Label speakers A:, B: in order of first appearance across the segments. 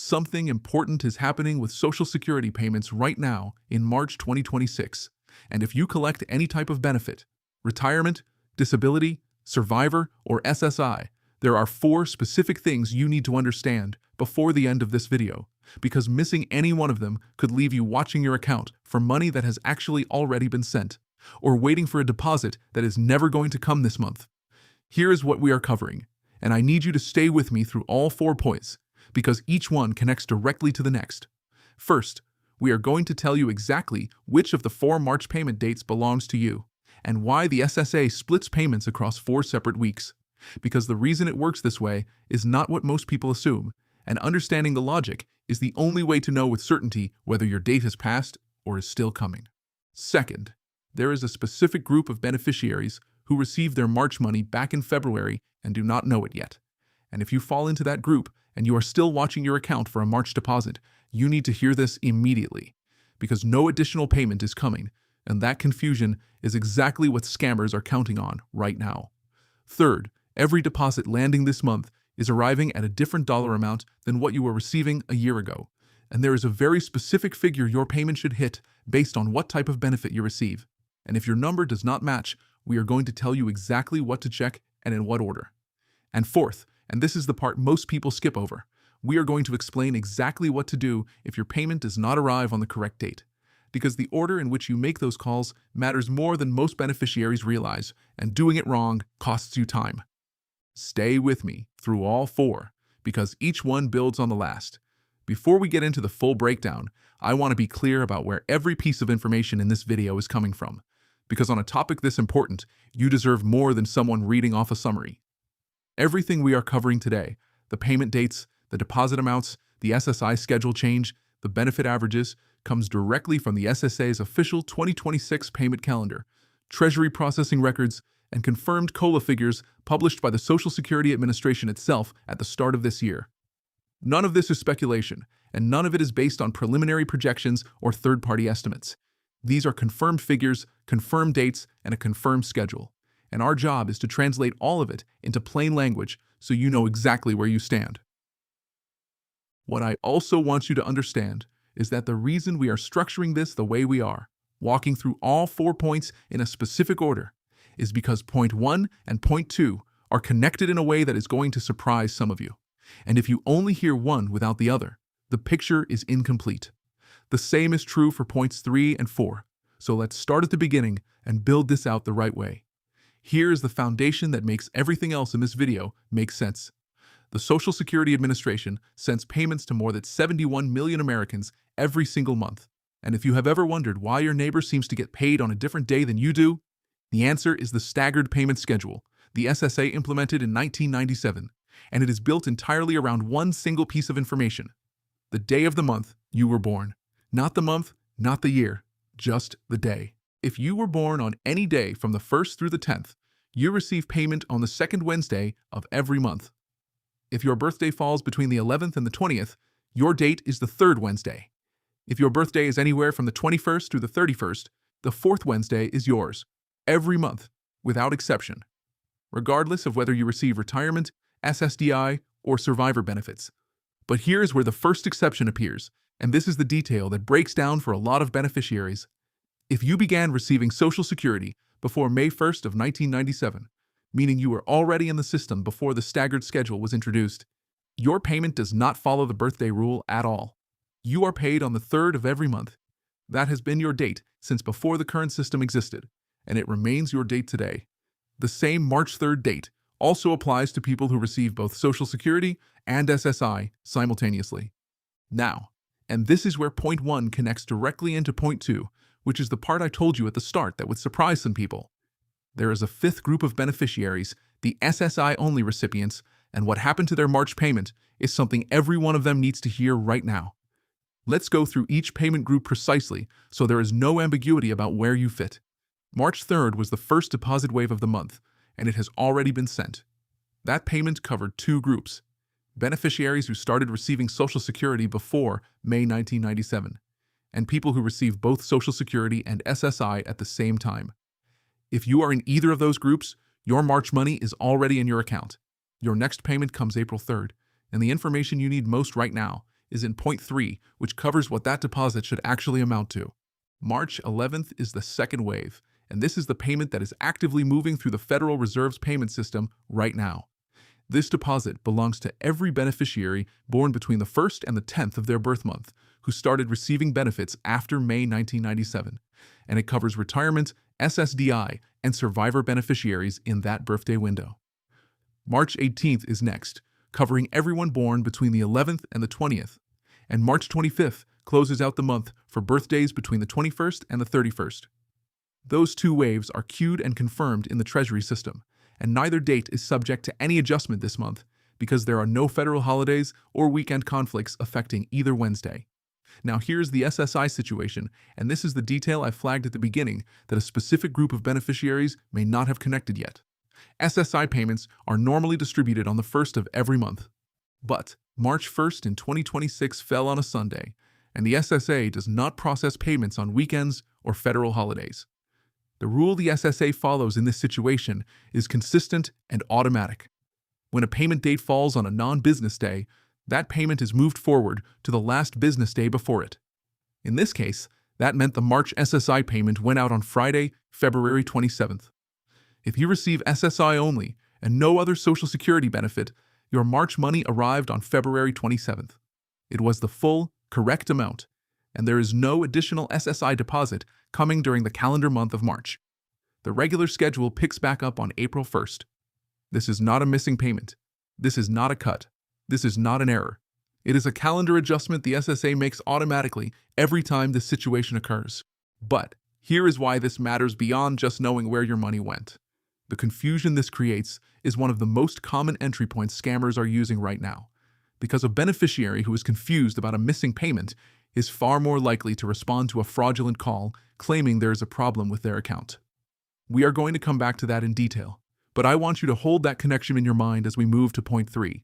A: something important is happening with Social Security payments right now in March 2026. And if you collect any type of benefit, retirement, disability, survivor, or SSI, there are 4 specific things you need to understand before the end of this video, because missing any one of them could leave you watching your account for money that has actually already been sent, or waiting for a deposit that is never going to come this month. Here is what we are covering, and I need you to stay with me through all 4 points, because each one connects directly to the next. First, we are going to tell you exactly which of the 4 March payment dates belongs to you, and why the SSA splits payments across 4 separate weeks. Because the reason it works this way is not what most people assume, and understanding the logic is the only way to know with certainty whether your date has passed or is still coming. Second, there is a specific group of beneficiaries who received their March money back in February and do not know it yet. And if you fall into that group and you are still watching your account for a March deposit, you need to hear this immediately, because no additional payment is coming, and that confusion is exactly what scammers are counting on right now. Third, every deposit landing this month is arriving at a different dollar amount than what you were receiving a year ago, and there is a very specific figure your payment should hit based on what type of benefit you receive. And if your number does not match, we are going to tell you exactly what to check and in what order. And fourth, and this is the part most people skip over, we are going to explain exactly what to do if your payment does not arrive on the correct date, because the order in which you make those calls matters more than most beneficiaries realize, and doing it wrong costs you time. Stay with me through all 4, because each one builds on the last. Before we get into the full breakdown, I want to be clear about where every piece of information in this video is coming from, because on a topic this important, you deserve more than someone reading off a summary. Everything we are covering today, the payment dates, the deposit amounts, the SSI schedule change, the benefit averages, comes directly from the SSA's official 2026 payment calendar, Treasury processing records, and confirmed COLA figures published by the Social Security Administration itself at the start of this year. None of this is speculation, and none of it is based on preliminary projections or third-party estimates. These are confirmed figures, confirmed dates, and a confirmed schedule. And our job is to translate all of it into plain language so you know exactly where you stand. What I also want you to understand is that the reason we are structuring this the way we are, walking through all 4 points in a specific order, is because point 1 and point 2 are connected in a way that is going to surprise some of you. And if you only hear one without the other, the picture is incomplete. The same is true for points 3 and 4. So let's start at the beginning and build this out the right way. Here is the foundation that makes everything else in this video make sense. The Social Security Administration sends payments to more than 71 million Americans every single month. And if you have ever wondered why your neighbor seems to get paid on a different day than you do, the answer is the staggered payment schedule, the SSA implemented in 1997, and it is built entirely around one single piece of information: the day of the month you were born. Not the month, not the year, just the day. If you were born on any day from the 1st through the 10th, you receive payment on the 2nd Wednesday of every month. If your birthday falls between the 11th and the 20th, your date is the 3rd Wednesday. If your birthday is anywhere from the 21st through the 31st, the 4th Wednesday is yours, every month, without exception, regardless of whether you receive retirement, SSDI, or survivor benefits. But here's where the first exception appears, and this is the detail that breaks down for a lot of beneficiaries. If you began receiving Social Security before May 1st of 1997, meaning you were already in the system before the staggered schedule was introduced, your payment does not follow the birthday rule at all. You are paid on the 3rd of every month. That has been your date since before the current system existed, and it remains your date today. The same March 3rd date also applies to people who receive both Social Security and SSI simultaneously. Now, and this is where point 1 connects directly into point 2, which is the part I told you at the start that would surprise some people. There is a 5th group of beneficiaries, the SSI-only recipients, and what happened to their March payment is something every one of them needs to hear right now. Let's go through each payment group precisely so there is no ambiguity about where you fit. March 3rd was the first deposit wave of the month, and it has already been sent. That payment covered 2 groups: beneficiaries who started receiving Social Security before May 1997, and people who received both Social Security and SSI at the same time. If you are in either of those groups, your March money is already in your account. Your next payment comes April 3rd, and the information you need most right now is in point 3, which covers what that deposit should actually amount to. March 11th is the second wave, and this is the payment that is actively moving through the Federal Reserve's payment system right now. This deposit belongs to every beneficiary born between the 1st and the 10th of their birth month who started receiving benefits after May 1997, and it covers retirement, SSDI, and survivor beneficiaries in that birthday window. March 18th is next, covering everyone born between the 11th and the 20th, and March 25th closes out the month for birthdays between the 21st and the 31st. Those two waves are queued and confirmed in the Treasury system, and neither date is subject to any adjustment this month because there are no federal holidays or weekend conflicts affecting either Wednesday. Now here's the SSI situation, and this is the detail I flagged at the beginning that a specific group of beneficiaries may not have connected yet. SSI payments are normally distributed on the 1st of every month. But March 1st in 2026 fell on a Sunday, and the SSA does not process payments on weekends or federal holidays. The rule the SSA follows in this situation is consistent and automatic. When a payment date falls on a non-business day, that payment is moved forward to the last business day before it. In this case, that meant the March SSI payment went out on Friday, February 27th. If you receive SSI only and no other Social Security benefit, your March money arrived on February 27th. It was the full, correct amount, and there is no additional SSI deposit coming during the calendar month of March. The regular schedule picks back up on April 1st. This is not a missing payment. This is not a cut. This is not an error. It is a calendar adjustment the SSA makes automatically every time this situation occurs. But here is why this matters beyond just knowing where your money went. The confusion this creates is one of the most common entry points scammers are using right now, because a beneficiary who is confused about a missing payment is far more likely to respond to a fraudulent call claiming there is a problem with their account. We are going to come back to that in detail, but I want you to hold that connection in your mind as we move to point 3.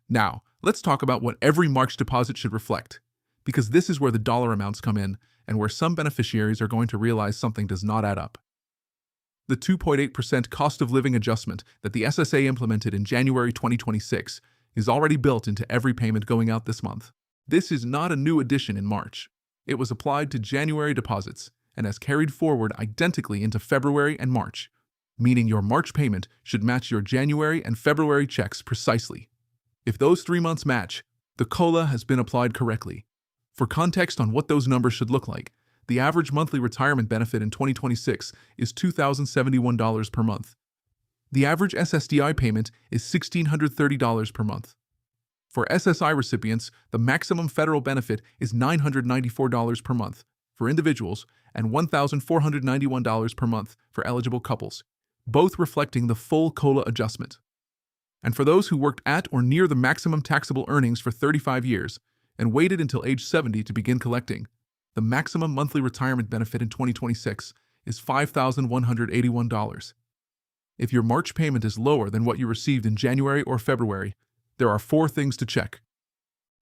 A: Now, let's talk about what every March deposit should reflect, because this is where the dollar amounts come in and where some beneficiaries are going to realize something does not add up. The 2.8% cost of living adjustment that the SSA implemented in January 2026 is already built into every payment going out this month. This is not a new addition in March. It was applied to January deposits and has carried forward identically into February and March, meaning your March payment should match your January and February checks precisely. If those 3 months match, the COLA has been applied correctly. For context on what those numbers should look like, the average monthly retirement benefit in 2026 is $2,071 per month. The average SSDI payment is $1,630 per month. For SSI recipients, the maximum federal benefit is $994 per month for individuals and $1,491 per month for eligible couples, both reflecting the full COLA adjustment. And for those who worked at or near the maximum taxable earnings for 35 years and waited until age 70 to begin collecting, the maximum monthly retirement benefit in 2026 is $5,181. If your March payment is lower than what you received in January or February, there are 4 things to check.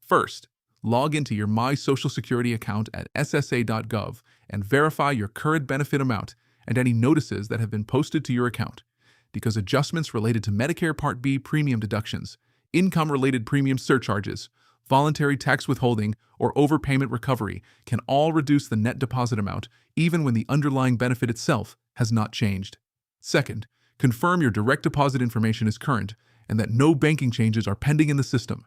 A: First, log into your My Social Security account at ssa.gov and verify your current benefit amount and any notices that have been posted to your account, because adjustments related to Medicare Part B premium deductions, income-related premium surcharges, voluntary tax withholding, or overpayment recovery can all reduce the net deposit amount even when the underlying benefit itself has not changed. Second, confirm your direct deposit information is current and that no banking changes are pending in the system.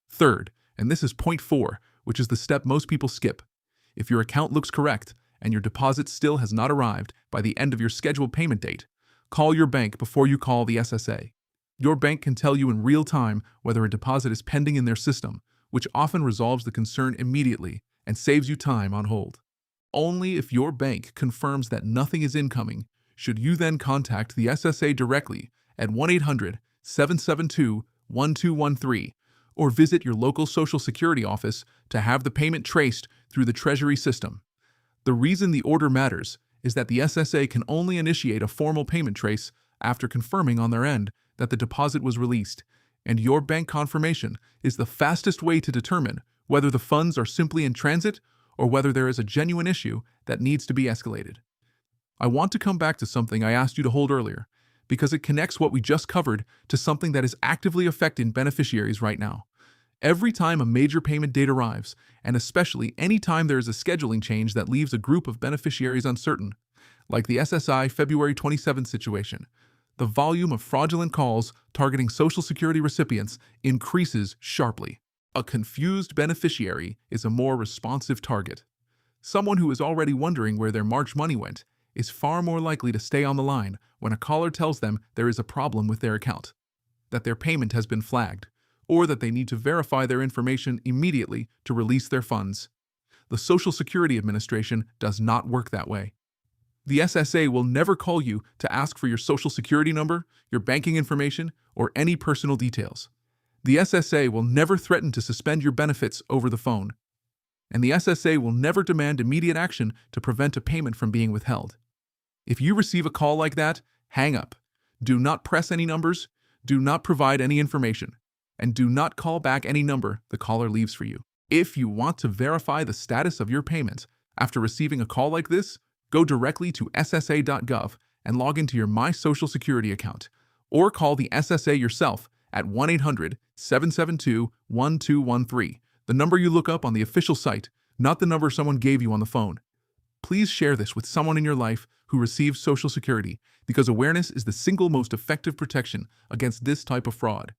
A: Third, and this is point 4, which is the step most people skip, if your account looks correct and your deposit still has not arrived by the end of your scheduled payment date, call your bank before you call the SSA. Your bank can tell you in real time whether a deposit is pending in their system, which often resolves the concern immediately and saves you time on hold. Only if your bank confirms that nothing is incoming should you then contact the SSA directly at 1-800-772-1213 or visit your local Social Security office to have the payment traced through the Treasury system. The reason the order matters is that the SSA can only initiate a formal payment trace after confirming on their end that the deposit was released, and your bank confirmation is the fastest way to determine whether the funds are simply in transit or whether there is a genuine issue that needs to be escalated. I want to come back to something I asked you to hold earlier, because it connects what we just covered to something that is actively affecting beneficiaries right now. Every time a major payment date arrives, and especially any time there is a scheduling change that leaves a group of beneficiaries uncertain, like the SSI February 27th situation, the volume of fraudulent calls targeting Social Security recipients increases sharply. A confused beneficiary is a more responsive target. Someone who is already wondering where their March money went is far more likely to stay on the line when a caller tells them there is a problem with their account, that their payment has been flagged, or that they need to verify their information immediately to release their funds. The Social Security Administration does not work that way. The SSA will never call you to ask for your Social Security number, your banking information, or any personal details. The SSA will never threaten to suspend your benefits over the phone. And the SSA will never demand immediate action to prevent a payment from being withheld. If you receive a call like that, hang up. Do not press any numbers, do not provide any information, and do not call back any number the caller leaves for you. If you want to verify the status of your payment after receiving a call like this, go directly to ssa.gov and log into your My Social Security account, or call the SSA yourself at 1-800-772-1213, the number you look up on the official site, not the number someone gave you on the phone. Please share this with someone in your life who receives Social Security, because awareness is the single most effective protection against this type of fraud.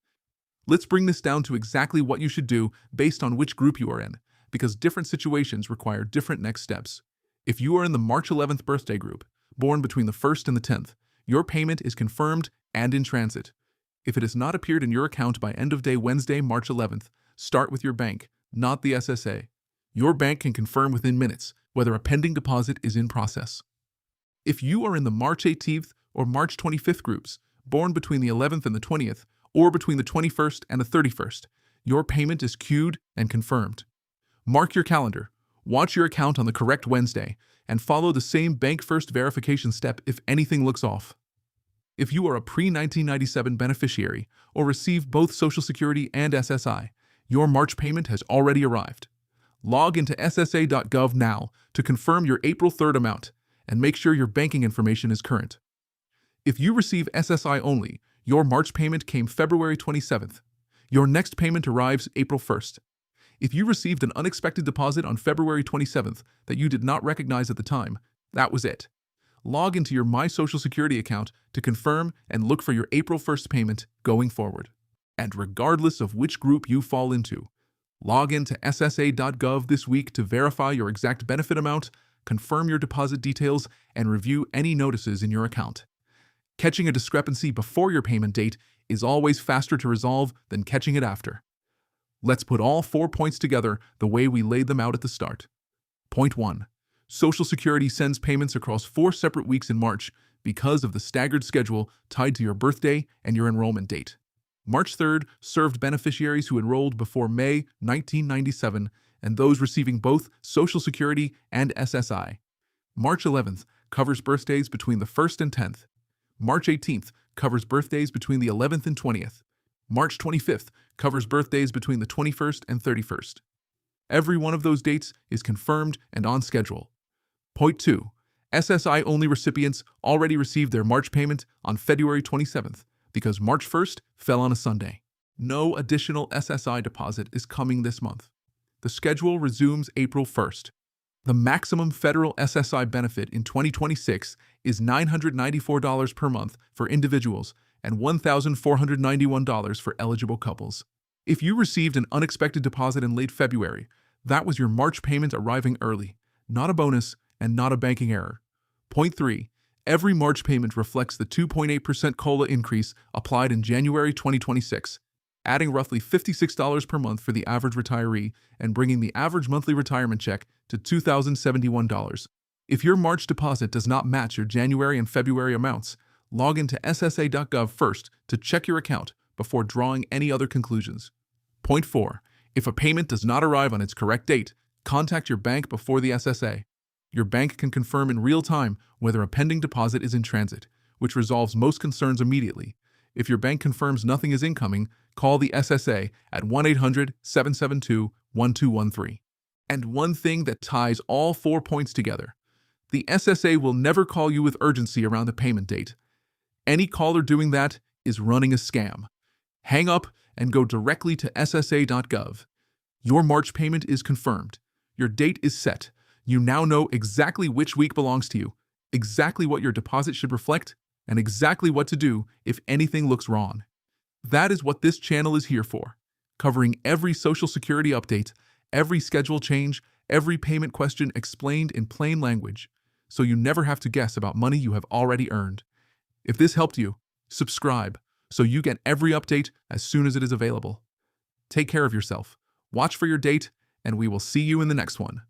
A: Let's bring this down to exactly what you should do based on which group you are in, because different situations require different next steps. If you are in the March 11th birthday group, born between the 1st and the 10th, your payment is confirmed and in transit. If it has not appeared in your account by end of day Wednesday, March 11th, start with your bank, not the SSA. Your bank can confirm within minutes whether a pending deposit is in process. If you are in the March 18th or March 25th groups, born between the 11th and the 20th, or between the 21st and the 31st, your payment is queued and confirmed. Mark your calendar, watch your account on the correct Wednesday, and follow the same bank first verification step if anything looks off. If you are a pre-1997 beneficiary or receive both Social Security and SSI, your March payment has already arrived. Log into ssa.gov now to confirm your April 3rd amount and make sure your banking information is current. If you receive SSI only, your March payment came February 27th. Your next payment arrives April 1st. If you received an unexpected deposit on February 27th that you did not recognize at the time, that was it. Log into your My Social Security account to confirm and look for your April 1st payment going forward. And regardless of which group you fall into, log into ssa.gov this week to verify your exact benefit amount, confirm your deposit details, and review any notices in your account. Catching a discrepancy before your payment date is always faster to resolve than catching it after. Let's put all 4 points together the way we laid them out at the start. Point 1. Social Security sends payments across 4 separate weeks in March because of the staggered schedule tied to your birthday and your enrollment date. March 3rd served beneficiaries who enrolled before May 1997 and those receiving both Social Security and SSI. March 11th covers birthdays between the 1st and 10th. March 18th covers birthdays between the 11th and 20th. March 25th covers birthdays between the 21st and 31st. Every one of those dates is confirmed and on schedule. Point 2. SSI-only recipients already received their March payment on February 27th because March 1st fell on a Sunday. No additional SSI deposit is coming this month. The schedule resumes April 1st. The maximum federal SSI benefit in 2026 is $994 per month for individuals and $1,491 for eligible couples. If you received an unexpected deposit in late February, that was your March payment arriving early, not a bonus and not a banking error. Point 3. Every March payment reflects the 2.8% COLA increase applied in January 2026, adding roughly $56 per month for the average retiree and bringing the average monthly retirement check to $2,071. If your March deposit does not match your January and February amounts, log into ssa.gov first to check your account before drawing any other conclusions. Point 4. If a payment does not arrive on its correct date, contact your bank before the SSA. Your bank can confirm in real time whether a pending deposit is in transit, which resolves most concerns immediately. If your bank confirms nothing is incoming, call the SSA at 1-800-772-1213. And one thing that ties all 4 points together: the SSA will never call you with urgency around the payment date. Any caller doing that is running a scam. Hang up and go directly to ssa.gov. Your March payment is confirmed. Your date is set. You now know exactly which week belongs to you, exactly what your deposit should reflect, and exactly what to do if anything looks wrong. That is what this channel is here for, covering every Social Security update, every schedule change, every payment question explained in plain language, so you never have to guess about money you have already earned. If this helped you, subscribe so you get every update as soon as it is available. Take care of yourself, watch for your date, and we will see you in the next one.